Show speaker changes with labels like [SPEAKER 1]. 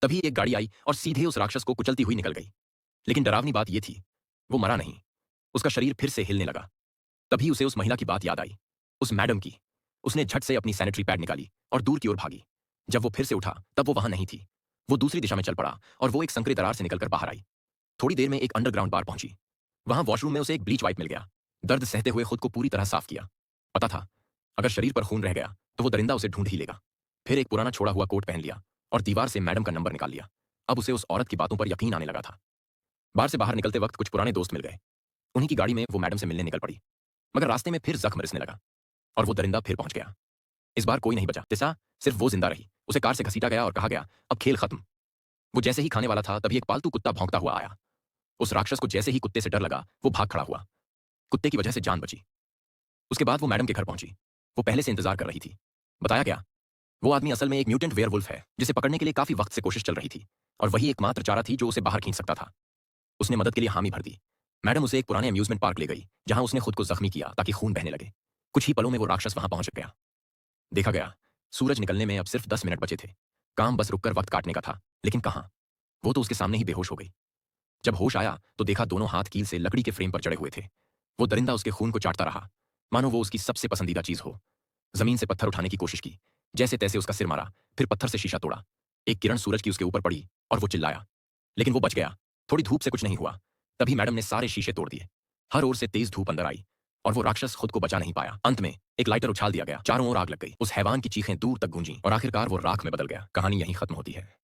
[SPEAKER 1] तभी एक गाड़ी आई और सीधे उस राक्षस को कुचलती हुई निकल गई। लेकिन डरावनी बात यह थी, वो मरा नहीं। उसका शरीर फिर से हिलने लगा। तभी उसे उस महिला की बात याद आई, उस मैडम की। उसने झट से अपनी सैनिटरी पैड निकाली और दूर की ओर भागी। जब वो फिर से उठा तब वो वहां नहीं थी। वो दूसरी दिशा में चल पड़ा और वो एक संकरे दरार से निकलकर बाहर आई। थोड़ी देर में एक अंडरग्राउंड बार पहुंची। वहां वॉशरूम में उसे एक ब्लीच वाइप मिल गया। दर्द सहते हुए खुद को पूरी तरह साफ किया। पता था, अगर शरीर पर खून रह गया तो वो दरिंदा उसे ढूंढ ही लेगा। फिर एक पुराना छोड़ा हुआ कोट पहन लिया और दीवार से मैडम का नंबर निकाल लिया। अब उसे उस औरत की बातों पर यकीन आने लगा था। बार से बाहर निकलते वक्त कुछ पुराने दोस्त मिल गए। उन्हीं की गाड़ी में वो मैडम से मिलने निकल पड़ी। मगर रास्ते में फिर जख्म रिसने लगा और वो दरिंदा फिर पहुंच गया। इस बार कोई नहीं बचा। तिसा सिर्फ वो जिंदा रही। उसे कार से घसीटा गया और कहा गया, अब खेल खत्म। वो जैसे ही खाने वाला था तभी एक पालतू कुत्ता भौंकता हुआ आया। उस राक्षस को जैसे ही कुत्ते से डर लगा वो भाग खड़ा हुआ। कुत्ते की वजह से जान बची। उसके बाद वो मैडम के घर पहुंची। वो पहले से इंतजार कर रही थी। बताया गया, वो आदमी असल में एक म्यूटेंट वेयरवुल्फ है जिसे पकड़ने के लिए काफी वक्त से कोशिश चल रही थी और वही एकमात्र चारा थी जो उसे बाहर खींच सकता था। उसने मदद के लिए हामी भर दी। मैडम उसे एक पुराने अम्यूजमेंट पार्क ले गई जहां उसने खुद को जख्मी किया ताकि खून बहने लगे। कुछ ही पलों में वो राक्षस वहां पहुंच गया। देखा गया, सूरज निकलने में अब सिर्फ 10 मिनट बचे थे। काम बस रुककर वक्त काटने का था। लेकिन कहां, वो तो उसके सामने ही बेहोश हो गई। जब होश आया तो देखा दोनों हाथ कील से लकड़ी के फ्रेम पर जड़े हुए थे। वो दरिंदा उसके खून को चाटता रहा, मानो वो उसकी सबसे पसंदीदा चीज हो। जमीन से पत्थर उठाने की कोशिश की, जैसे तैसे उसका सिर मारा, फिर पत्थर से शीशा तोड़ा। एक किरण सूरज की उसके ऊपर पड़ी और वो चिल्लाया, लेकिन वो बच गया। थोड़ी धूप से कुछ नहीं हुआ। तभी मैडम ने सारे शीशे तोड़ दिए। हर ओर से तेज धूप अंदर आई और वो राक्षस खुद को बचा नहीं पाया। अंत में एक लाइटर उछाल दिया गया। चारों ओर आग लग गई। उस हैवान की चीखें दूर तक गूंजी और आखिरकार वो राख में बदल गया। कहानी यहीं खत्म होती है।